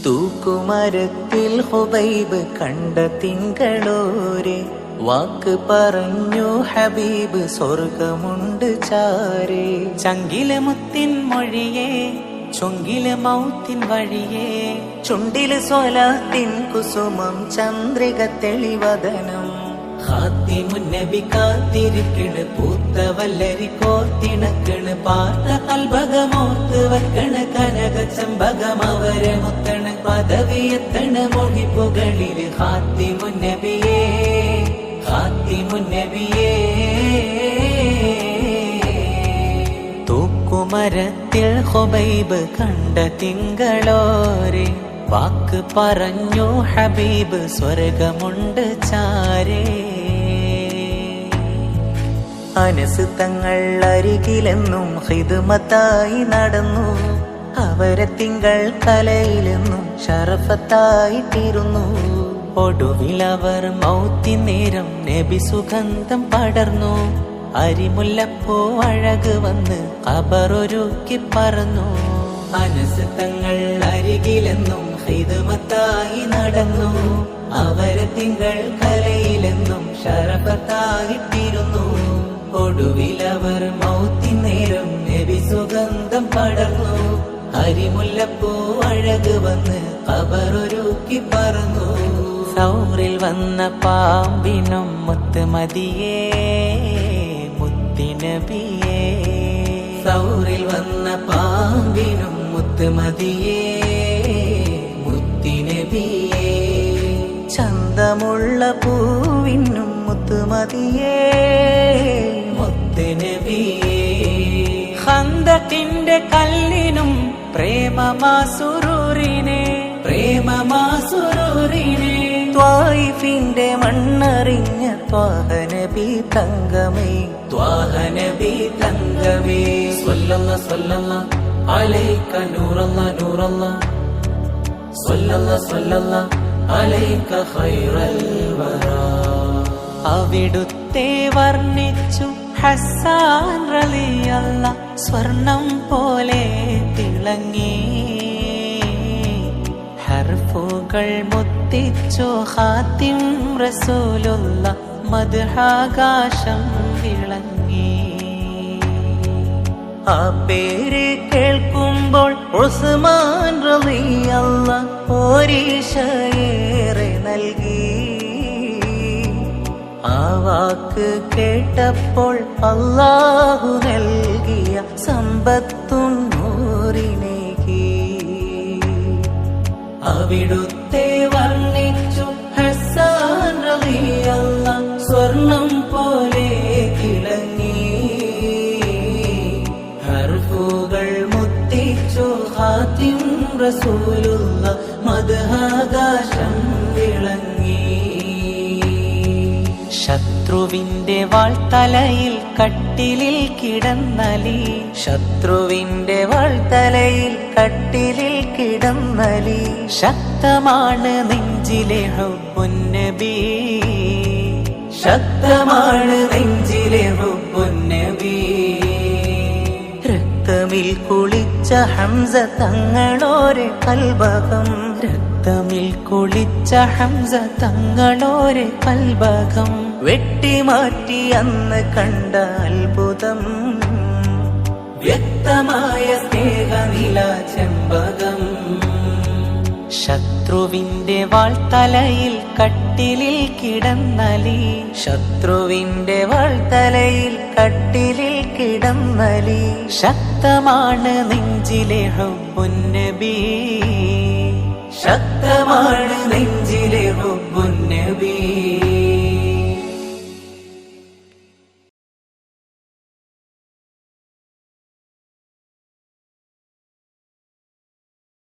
തൂക്കുമരത്തിൽ ഹുബൈബ് കണ്ട തിങ്കളോരെ വാക്ക് പറഞ്ഞു ഹബീബ് സ്വർഗമുണ്ട് ചാരേ. ചങ്കിലെ മുത്തിൻ മൊഴിയേ ചൊങ്കിലെ മൗത്തിൻ വഴിയേ ചുണ്ടില് സ്വലാത്തിൻ കുസുമം ചന്ദ്രിക തെളിവദനം. ഹാത്തിമുന്നബി കാത്തിരിക്കണ് പൂത്ത വല്ലരി കോർത്തിണക്കണ് പാർത്ത കൽഭകമോർത്ത് വെക്കണ് കനക ചെമ്പകം അവരെ മുത്തണ് പദവിയെത്തണ് മൊഴിപ്പുകളില് ഹാത്തിമുന്നബിയേ ഹാത്തിമുന്നബിയേ. തൂക്കുമരത്തിൽ ഹുബൈബ് കണ്ട തിങ്കളോരെ വാക്ക് പറഞ്ഞു ഹബീബ് സ്വർഗമുണ്ട് ചാരേ. അനസ് തങ്ങൾ അരികിലെന്നും ഖിദ്മത്തായി നടന്നു അവരെ തിങ്കൾ കലയിലെന്നും ഷറഫത്തായിട്ടിരുന്നു. ഒടുവിലവർ മൗത്തി നേരം നബി സുഗന്ധം പടർന്നു. അരിമുല്ലപ്പൂ അഴക് വന്ന് ഖബറൊരുക്കി പറന്നു. അനസ് തങ്ങൾ അരികിലെന്നും ഖിദ്മത്തായി നടന്നു അവരെ തിങ്കൾ കലയിലെന്നും ഷറഫത്തായിട്ടിരുന്നു. ഒടുവിലവർ മൗത്തി നേരം നബി സുഗന്ധം പടർന്നു. അരിമുല്ലപ്പൂ അഴക് വന്ന് ഖബറൊരുക്കി പറന്നു. സൗറിൽ വന്ന പാമ്പിനും മുത്ത് മതിയേ മുത്തിനബിയേ. സൗറിൽ വന്ന പാമ്പിനും മുത്ത് മതിയേ മുത്തിനബിയേ. ചന്തമുള്ള പൂവിനും മുത്ത് മതിയേ മുത്തുനബിയേ. ഖന്ദഖിന്റെ കല്ലിനും പ്രേമമാസുരൂരിനെ പ്രേമമാസുരൂരിനെ. ത്വായിഫിന്റെ മണ്ണറിഞ്ഞ ത്വാഹനബി തങ്കമേ ത്വാഹനബി തങ്കമേ. സ്വല്ലല്ലാഹു സ്വല്ലല്ലാഹു അലൈക നൂറല്ലാഹ് നൂറല്ലാഹ് സ്വല്ലല്ലാഹു സ്വല്ലല്ലാഹു അലൈക ഖൈറൽ വറാ. അവിടുത്തെ വർണ്ണിച്ചു ഹസ്സാൻ റളിയല്ലാഹ് സ്വർണം പോലെ തിളങ്ങി. ഹർഫുകൾ മുത്തിച്ചു ഖാത്തിം റസൂലുള്ളാഹ് മദ്ഹാകാശം വിളങ്ങി. ആ പേര് കേൾക്കുമ്പോൾ ഉസ്മാൻ റളിയല്ലാഹ് ഒരീശയേറെ നൽകി. ആ വാക്ക് കേട്ടപ്പോൾ അല്ലാഹു നൽകിയ സമ്പത്തും നൂറിനേകി. അവിടുത്തെ വർണ്ണിച്ചു ഹസ്സാൻ റളിയല്ലാഹ് സ്വർണം പോലെ തിളങ്ങി. ഹർഫുകൾ മുത്തിച്ചു ഖാത്തിം റസൂലുള്ളാഹ് മദ്ഹാകാശം വിളങ്ങി. ശത്രുവിന്റെ വാൾത്തലയിൽ കട്ടിലിൽ കിടന്നലി ശത്രുവിന്റെ വാൾത്തലയിൽ കട്ടിലിൽ കിടന്നലി. ശക്തമാണ് നെഞ്ചിലെ ഹുബ്ബുന്നബി ശക്തമാണ് നെഞ്ചിലെ ഹുബ്ബുന്നബി. രക്തമിൽ കുളിച്ച ഹംസ തങ്ങളോരെ കൽബകം രക്തമിൽ കുളിച്ച ഹംസ തങ്ങളോരെ കൽബകം വെട്ടിമാറ്റി അന്ന് കണ്ട അത്ഭുതം. വ്യക്തമായ സ്നേഹനില ചെമ്പകം. ശത്രുവിന്റെ വാൾത്തലയിൽ കട്ടിലിൽ കിടന്നലി ശത്രുവിന്റെ വാൾത്തലയിൽ കട്ടിലിൽ കിടന്നലി. ശക്തമാണ് നെഞ്ചിലെ ഹുബ്ബുന്നബി ശക്തമാണ് നെഞ്ചിലെ ഹുബ്ബുന്നബി.